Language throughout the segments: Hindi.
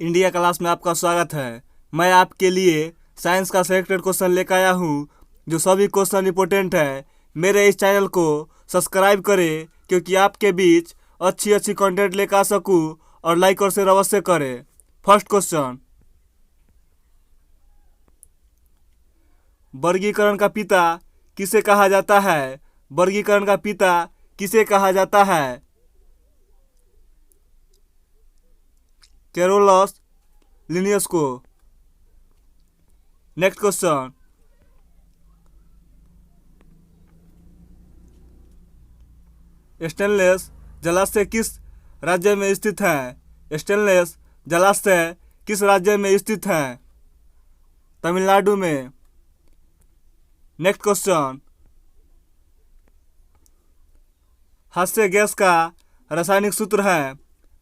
इंडिया क्लास में आपका स्वागत है। मैं आपके लिए साइंस का सेलेक्टेड क्वेश्चन लेकर आया हूँ जो सभी क्वेश्चन इंपॉर्टेंट है। मेरे इस चैनल को सब्सक्राइब करें क्योंकि आपके बीच अच्छी अच्छी कंटेंट लेकर आ सकूँ और लाइक और शेयर अवश्य करें। फर्स्ट क्वेश्चन, वर्गीकरण का पिता किसे कहा जाता है? वर्गीकरण का पिता किसे कहा जाता है? कैरोलस लिनियस को। नेक्स्ट क्वेश्चन, स्टेनलेस जलाशय किस राज्य में स्थित है? स्टेनलेस जलाशय किस राज्य में स्थित है? तमिलनाडु में। नेक्स्ट क्वेश्चन, हास्य गैस का रासायनिक सूत्र है।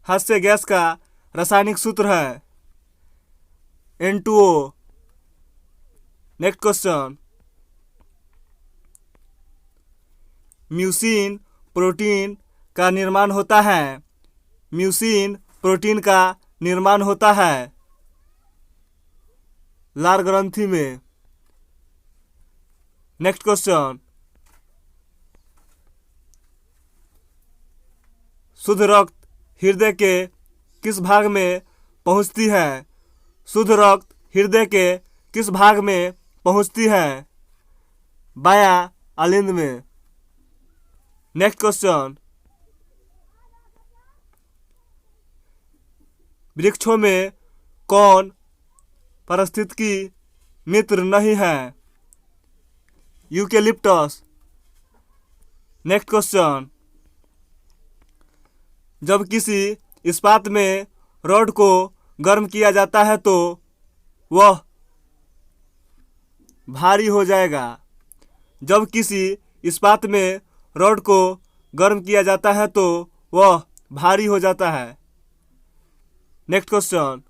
हास्य गैस का रासायनिक सूत्र है N2O। Next question, mucin protein का निर्माण होता है। म्यूसिन प्रोटीन का निर्माण होता है लार ग्रंथि में। नेक्स्ट क्वेश्चन, शुद्ध रक्त हृदय के किस भाग में पहुंचती है? शुद्ध रक्त हृदय के किस भाग में पहुंचती है? बायां अलिंद में। नेक्स्ट क्वेश्चन, वृक्षों में कौन पारिस्थितिकी मित्र नहीं है? यूकेलिप्टस। नेक्स्ट क्वेश्चन, जब किसी इस्पात में रॉड को गर्म किया जाता है तो वह भारी हो जाएगा। जब किसी इस्पात में रॉड को गर्म किया जाता है तो वह भारी हो जाता है। नेक्स्ट क्वेश्चन,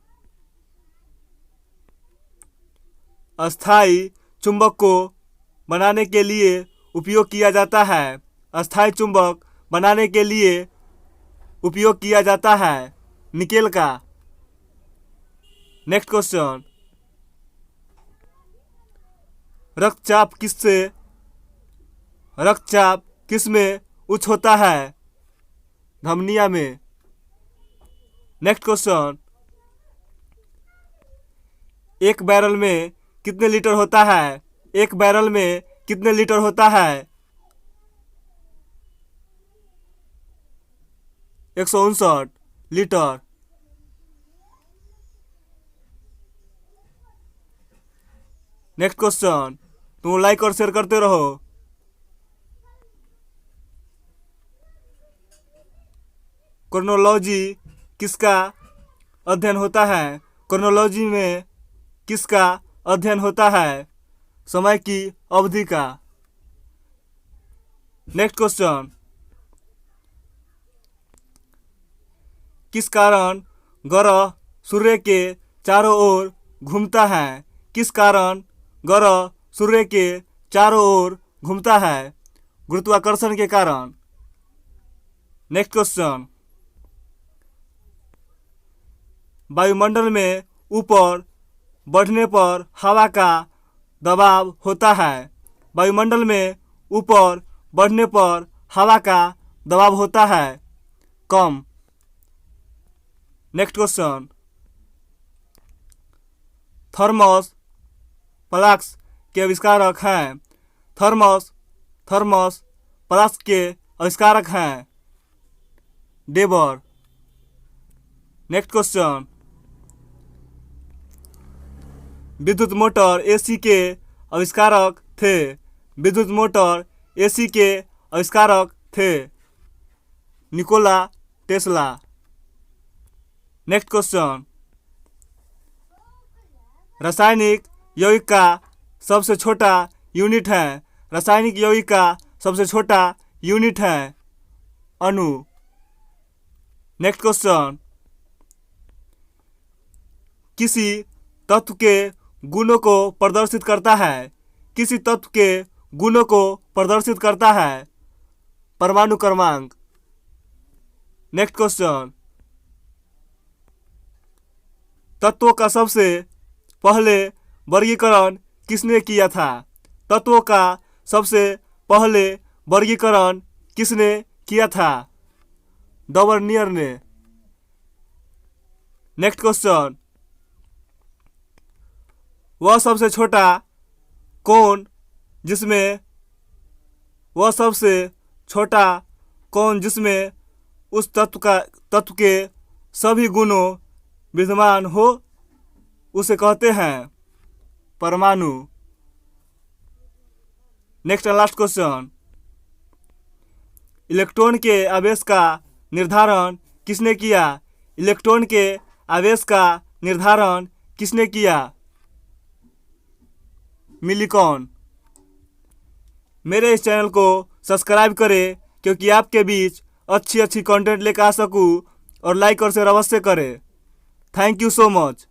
अस्थाई चुंबक को बनाने के लिए उपयोग किया जाता है। अस्थाई चुंबक बनाने के लिए उपयोग किया जाता है निकेल का। नेक्स्ट क्वेश्चन, रक्तचाप किस में उच्च होता है? धमनिया में। नेक्स्ट क्वेश्चन, एक बैरल में कितने लीटर होता है? एक बैरल में कितने लीटर होता है? 159 लीटर। नेक्स्ट क्वेश्चन, तुम लाइक और शेयर करते रहो। क्रोनोलॉजी किसका अध्ययन होता है? क्रोनोलॉजी में किसका अध्ययन होता है? समय की अवधि का। नेक्स्ट क्वेश्चन, किस कारण ग्रह सूर्य के चारों ओर घूमता है? किस कारण ग्रह सूर्य के चारों ओर घूमता है? गुरुत्वाकर्षण के कारण। नेक्स्ट क्वेश्चन, वायुमंडल में ऊपर बढ़ने पर हवा का दबाव होता है। वायुमंडल में ऊपर बढ़ने पर हवा का दबाव होता है कम। नेक्स्ट क्वेश्चन, थर्मस फ्लास्क के आविष्कारक हैं। थर्मस फ्लास्क के आविष्कारक हैं डेबर। नेक्स्ट क्वेश्चन, विद्युत मोटर एसी के आविष्कारक थे। विद्युत मोटर एसी के आविष्कारक थे निकोला टेस्ला। नेक्स्ट क्वेश्चन, रासायनिक यौगिक का सबसे छोटा यूनिट है। रासायनिक यौगिक का सबसे छोटा यूनिट है अणु। नेक्स्ट क्वेश्चन, किसी तत्व के गुणों को प्रदर्शित करता है। किसी तत्व के गुणों को प्रदर्शित करता है परमाणु क्रमांक। नेक्स्ट क्वेश्चन, तत्वों का सबसे पहले वर्गीकरण किसने किया था? तत्वों का सबसे पहले वर्गीकरण किसने किया था? डॉवर्नियर ने। नेक्स्ट क्वेश्चन, वह सबसे छोटा कौन जिसमें उस तत्व के सभी गुणों विद्यमान हो, उसे कहते हैं परमाणु। Next and last question, electron के आवेश का निर्धारण किसने किया? इलेक्ट्रॉन के आवेश का निर्धारण किसने किया? मिलिकॉन। मेरे इस चैनल को सब्सक्राइब करें क्योंकि आपके बीच अच्छी कंटेंट लेकर आ सकूं, और लाइक और शेयर अवश्य करें। Thank you so much.